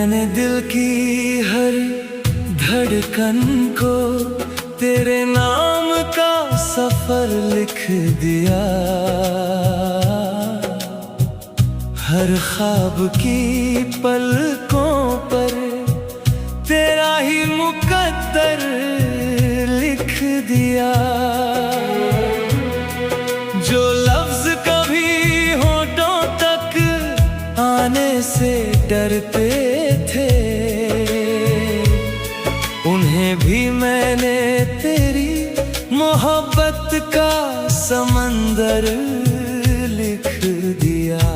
मैंने दिल की हर धड़कन को तेरे नाम का सफर लिख दिया। हर ख्वाब की पलकों पर तेरा ही मुकद्दर लिख दिया। जो लफ्ज कभी होठों तक आने से डरते थे, उन्हें भी मैंने तेरी मोहब्बत का समंदर लिख दिया।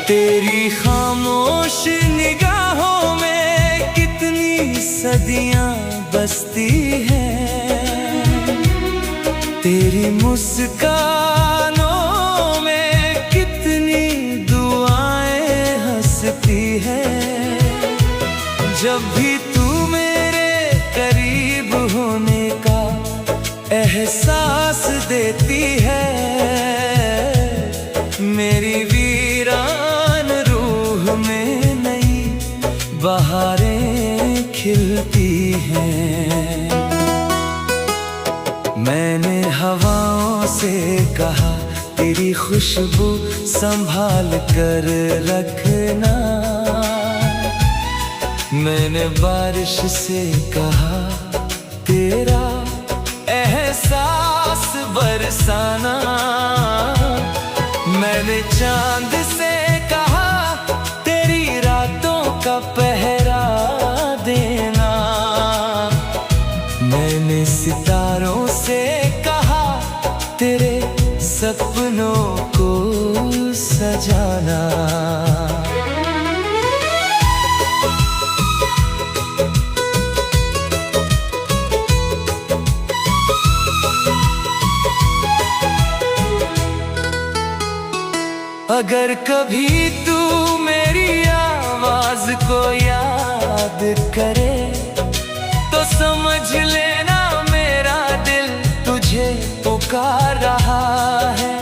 तेरी खामोश निगाहों में कितनी सदियां बसती हैं, तेरी मुस्कानों में कितनी दुआएं हंसती हैं। जब भी तू मेरे करीब होने का एहसास देती है, मेरी वीरान रूह में नई बहारें खिलती हैं। मैंने हवाओं से कहा तेरी खुशबू संभाल कर रखना। मैंने बारिश से कहा तेरा एहसास बरसाना। मैंने चांद से कहा तेरी रातों का पहरा देना। मैंने सितारों से कहा तेरे सपनों को सजाना। अगर कभी तू मेरी आवाज को याद करे, तो समझ लेना मेरा दिल तुझे पुकार रहा है।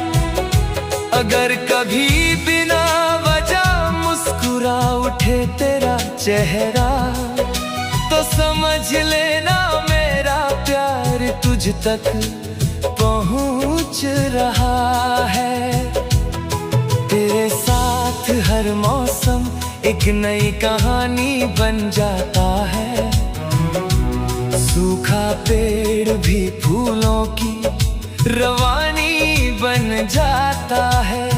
अगर कभी बिना वजह मुस्कुरा उठे तेरा चेहरा, तो समझ लेना मेरा प्यार तुझ तक पहुंच रहा है। तेरे साथ हर मौसम एक नई कहानी बन जाता है। सूखा पेड़ भी फूलों की रवानी बन जाता है।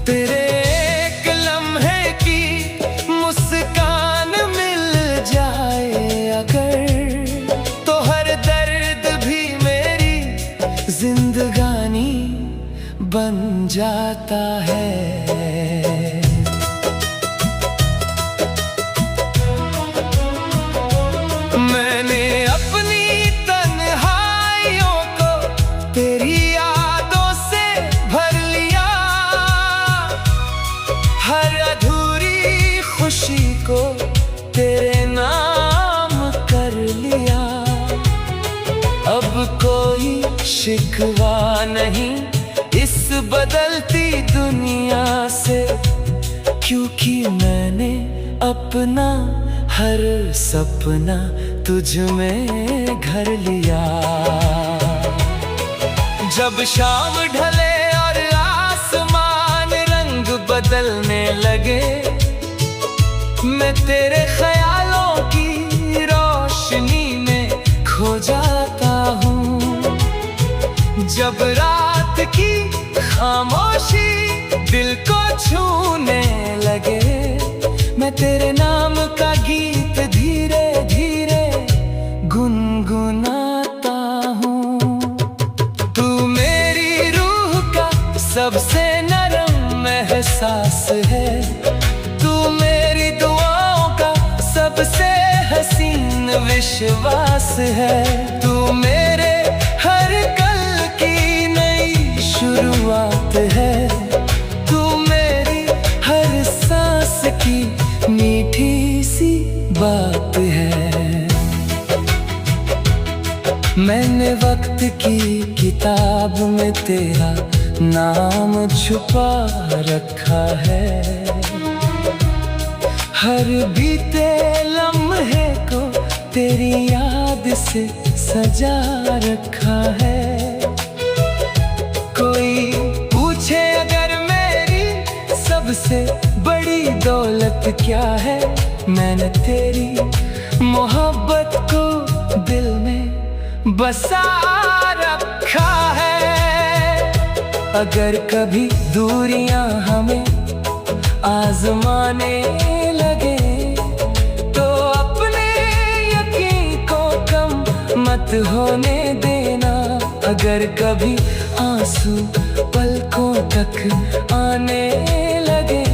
तेरे एक लम्हे की मुस्कान मिल जाए अगर, तो हर दर्द भी मेरी जिंदगानी बन जाता है। मैंने अपनी तन्हाइयों को तेरी यादों से भर लिया। हर अधूरी खुशी को तेरे नाम कर लिया। अब कोई शिकवा नहीं इस बदलती दुनिया से, क्योंकि मैंने अपना हर सपना तुझ में घर लिया। जब शाम ढले और आसमान रंग बदलने लगे, मैं तेरे ख्यालों की रोशनी में खो जाता हूँ। जब रात की खामोशी दिल को छूने लगे, मैं तेरे नाम का गीत धीरे धीरे गुनगुनाता हूँ। तू मेरी रूह का सबसे नरम एहसास है। तू मेरी दुआओं का सबसे हसीन विश्वास है। तू मेरे हर कल की नई शुरुआत है। तू मेरी हर सांस की मीठी सी बात है। मैंने वक्त की किताब में तेरा नाम छुपा रखा है। हर बीते लम्हे को तेरी याद से सजा रखा है। कोई पूछे अगर मेरी सबसे बड़ी दौलत क्या है, मैंने तेरी मोहब्बत को दिल में बसा रखा है। अगर कभी दूरियां हमें आजमाने लगे तो अपने यकीन को कम मत होने देना। अगर कभी आंसू पलकों तक आने लगे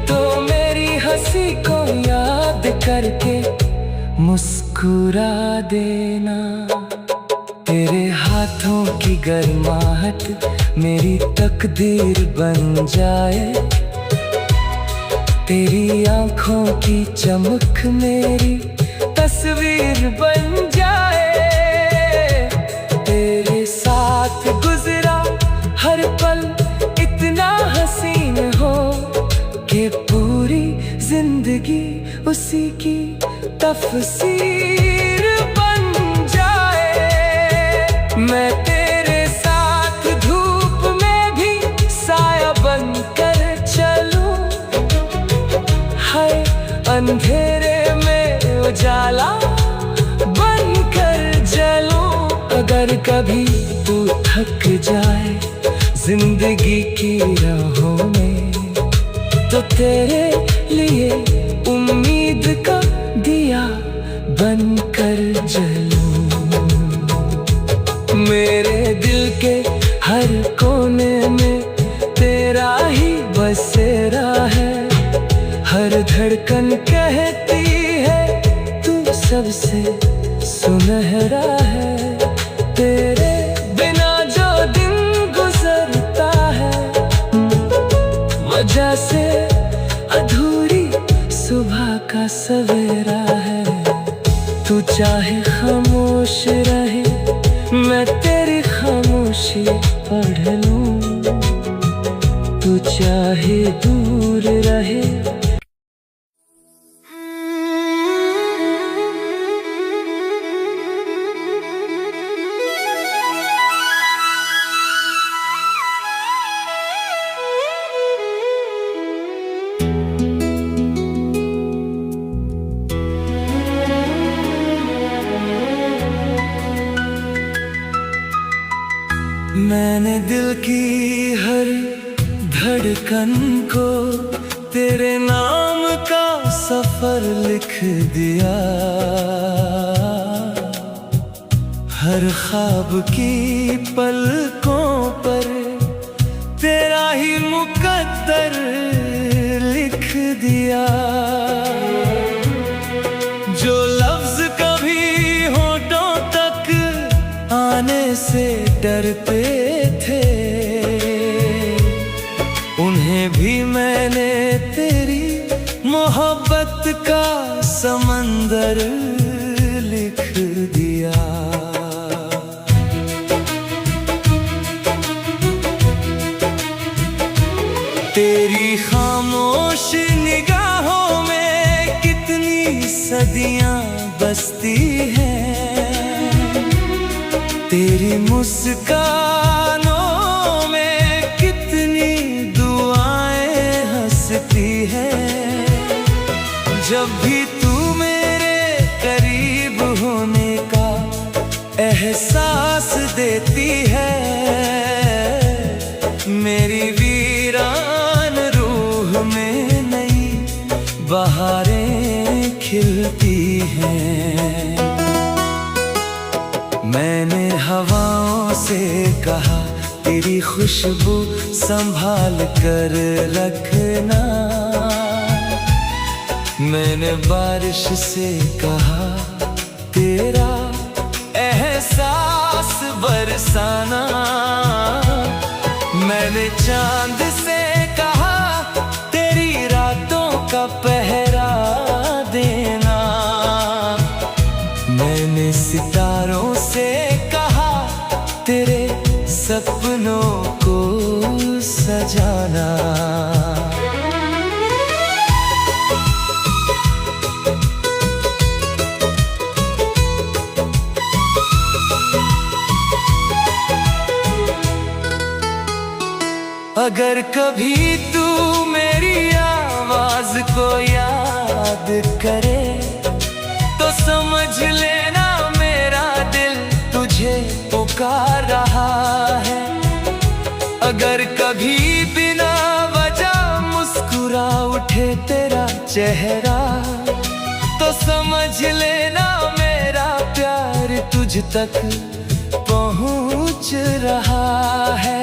तो मेरी हंसी को याद करके मुस्कुरा देना। तेरे हाथों की गर्माहट मेरी तकदीर बन जाए, तेरी आंखों की चमक मेरी तस्वीर बन जाए। तेरे साथ गुजरा हर पल इतना हसीन हो कि पूरी जिंदगी उसी की तफसीर बन जाए। मैं तेरे साथ धूप में भी साया बन कर चलूं, हाय अंधेरे में उजाला बन कर जलूं। अगर कभी तू थक जाए जिंदगी की राहों में तो तेरे लिए उम्मीद का दिया बन कर जलूं। मेरे दिल के हर कोने में तेरा ही बसेरा है। हर धड़कन कहती है तू सबसे सुनहरा है। तेरे बिना जो दिन गुजरता है वजह से अधूरी सुबह का सवेरा है। तू चाहे खामोश रहे मैं तेरी खामोशी पढ़ लूं, तू चाहे दूर रहे। मैंने दिल की हर धड़कन को तेरे नाम का सफर लिख दिया। हर ख्वाब की पलकों पर तेरा ही मुकद्दर लिख दिया। जो लफ्ज कभी होठों तक आने से डरते थे उन्हें भी मैंने तेरी मोहब्बत का समंदर लिख दिया। तेरी खामोश निगाहों में कितनी सदियां बसती हैं, तेरी मुस्कानों में कितनी दुआएं हंसती हैं। जब भी तू मेरे करीब होने का एहसास देती है मेरी वीरान रूह में नई बहारें खिलती हैं। मैंने हवाओं से कहा तेरी खुशबू संभाल कर रखना। मैंने बारिश से कहा तेरा एहसास बरसाना। मैंने चांद से कहा तेरी रातों का पहरा देना। मैंने सितारों से कहा तेरे सपनों को अगर कभी तू मेरी आवाज को याद करे तो समझ लेना मेरा दिल तुझे पुकार रहा है। अगर कभी बिना वजह मुस्कुरा उठे तेरा चेहरा तो समझ लेना मेरा प्यार तुझ तक पहुंच रहा है।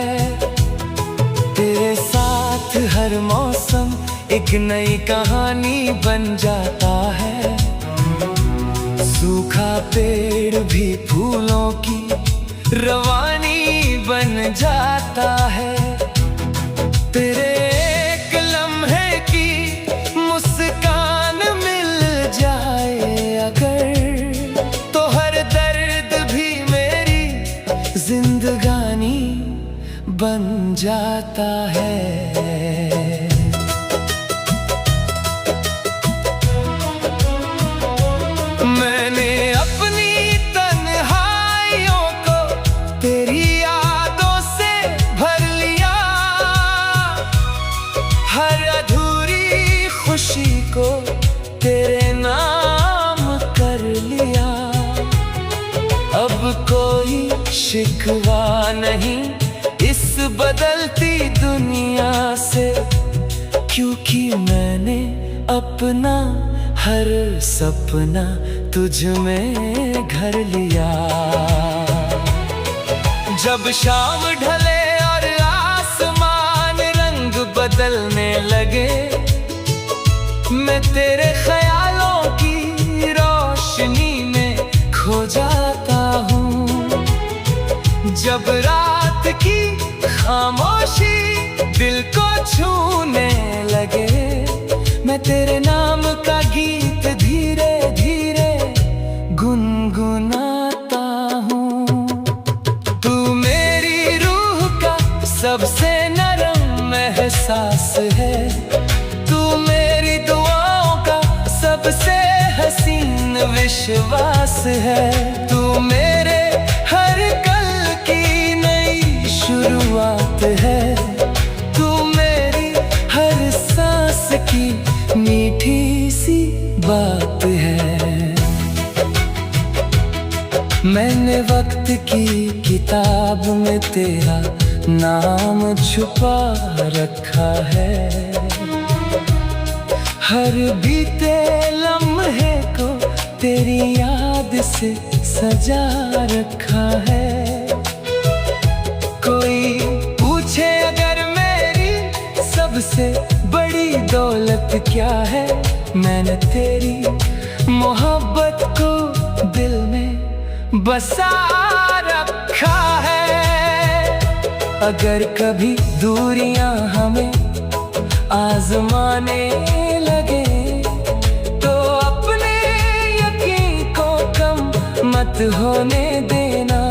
तेरे साथ हर मौसम एक नई कहानी बन जाता है। सूखा पेड़ भी फूलों की रवानी बन जाता है। तेरे एक लम्हे की मुस्कान मिल जाए अगर तो हर दर्द भी मेरी जिंदगानी बन जाता है। मैंने अपनी तन्हाइयों को तेरी यादों से भर लिया, हर अधूरी खुशी को तेरे नाम कर लिया। अब कोई शिकवा नहीं इस बदलती दुनिया से, क्योंकि मैंने अपना हर सपना तुझ में घर लिया। जब शाम ढले और आसमान रंग बदलने लगे, मैं तेरे ख्यालों की रोशनी में खो जाता हूँ। जब रात की खामोशी दिल को छूने लगे, मैं तेरे नाम का गीत धीरे धीरे गुनगुनाता हूँ। तू मेरी रूह का सबसे नरम एहसास है, तू मेरी दुआओं का सबसे हसीन विश्वास है। तू मेरे हर कल की नई शुरुआत है, तू मेरी हर सांस की मीठी सी बात है। मैंने वक्त की किताब में तेरा नाम छुपा रखा है, हर बीते लम्हे को तेरी याद से सजा रखा है। कोई पूछे अगर मेरी सबसे बड़ी दौलत क्या है, मैंने तेरी मोहब्बत को दिल में बसा रखा है। अगर कभी दूरियां हमें आजमाने लगे तो अपने यकीन को कम मत होने देना।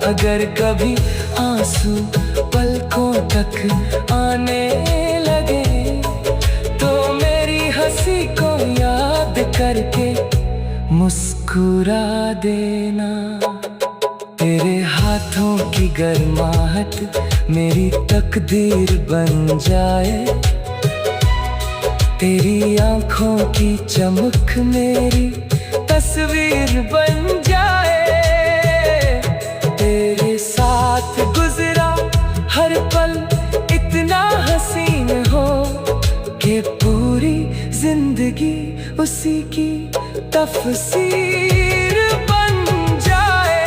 अगर कभी आंसू पलकों तक आने लगे तो मेरी हंसी को याद करके मुस्कुरा देना। तेरे हाथों की गर्माहट मेरी तकदीर बन जाए, तेरी आंखों की चमक मेरी तस्वीर बन जाए। तेरे साथ गुजरा हर पल इतना हसीन हो कि पूरी जिंदगी उसी की तफसीर बन जाए।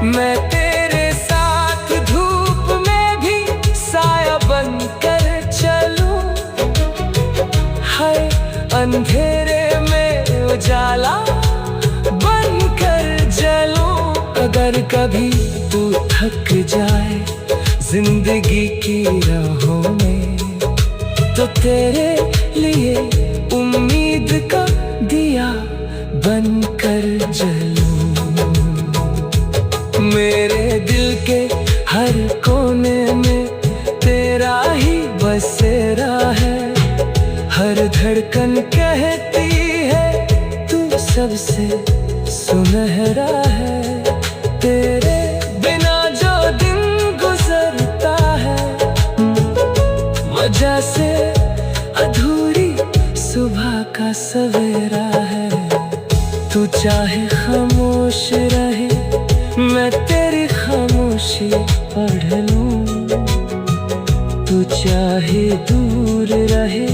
मैं तेरे साथ धूप में भी साया बन कर चलूं, हाय अंधेरे में उजाला बन कर जलूं। अगर कभी तू थक जाए जिंदगी की राहों में तो तेरे लिए उम्मीद का दिया बन कर जलूं। मेरे दिल के हर कोने में तेरा ही बसेरा है, हर धड़कन कहती है तू सबसे सुनहरा है। तेरे बिना जो दिन गुजरता है सुबह का सवेरा है। तू चाहे खामोश रहे, मैं तेरी खामोशी पढ़ लूं। तू चाहे दूर रहे।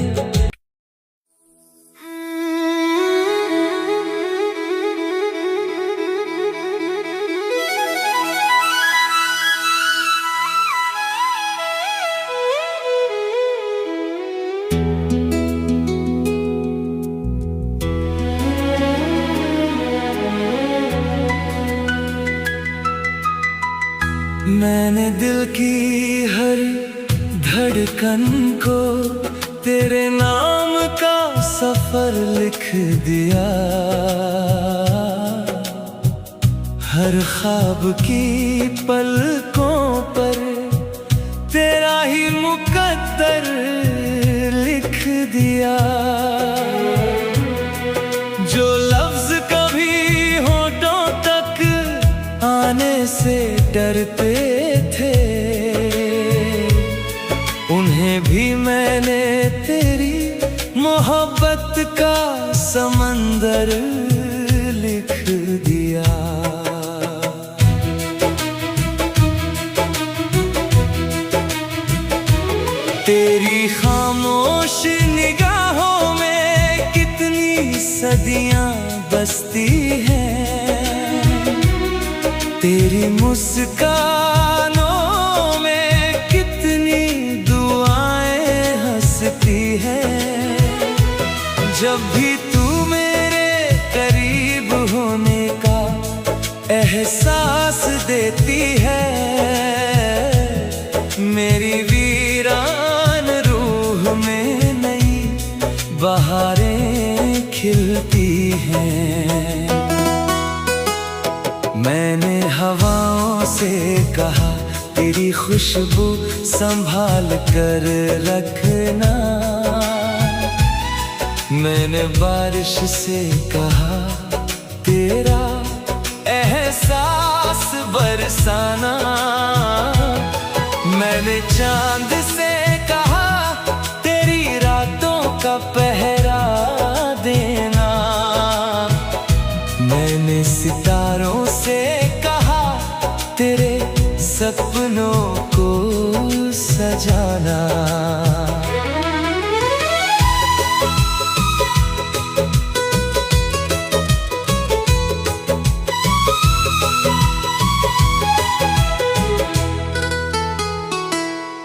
मैंने दिल की हर धड़कन को तेरे नाम का सफर लिख दिया। हर ख्वाब की पलकों पर तेरा ही मुकद्दर लिख दिया। जो लफ्ज कभी होठों तक आने से डरते थे, उन्हें भी मैंने तेरी मोहब्बत का समंदर लिख दिया। तेरी खामोश निगाहों में कितनी सदियां बसती हैं। तेरी मुस्कानों में कितनी दुआएं हंसती हैं। जब भी तू मेरे करीब होने का एहसास देती है, मेरी वीरान रूह में नई बहारें खिलती हैं। मैंने हवाओं से कहा तेरी खुशबू संभाल कर रखना। मैंने बारिश से कहा तेरा एहसास बरसाना। मैंने चांद से कहा तेरी रातों का पहरा देना। मैंने सितारों से कहा तेरे सपनों को सजाना।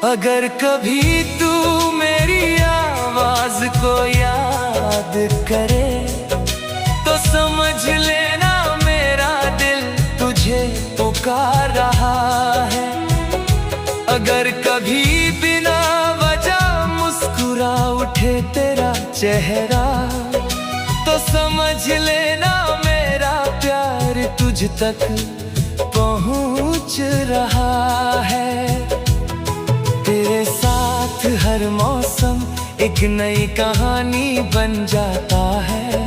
अगर कभी तू मेरी आवाज को याद करे, तो समझ लेना मेरा दिल तुझे पुकार रहा है। अगर कभी बिना वजह मुस्कुरा उठे तेरा चेहरा, तो समझ लेना मेरा प्यार तुझ तक पहुंच रहा है। तेरे साथ हर मौसम एक नई कहानी बन जाता है।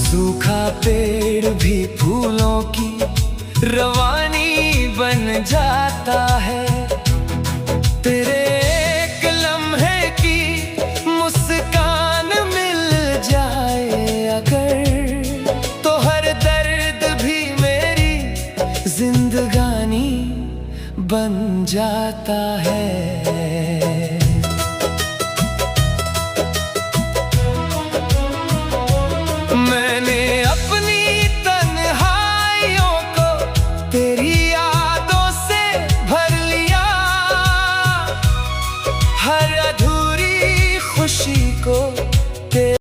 सूखा पेड़ भी फूलों की रवानी बन जाता है।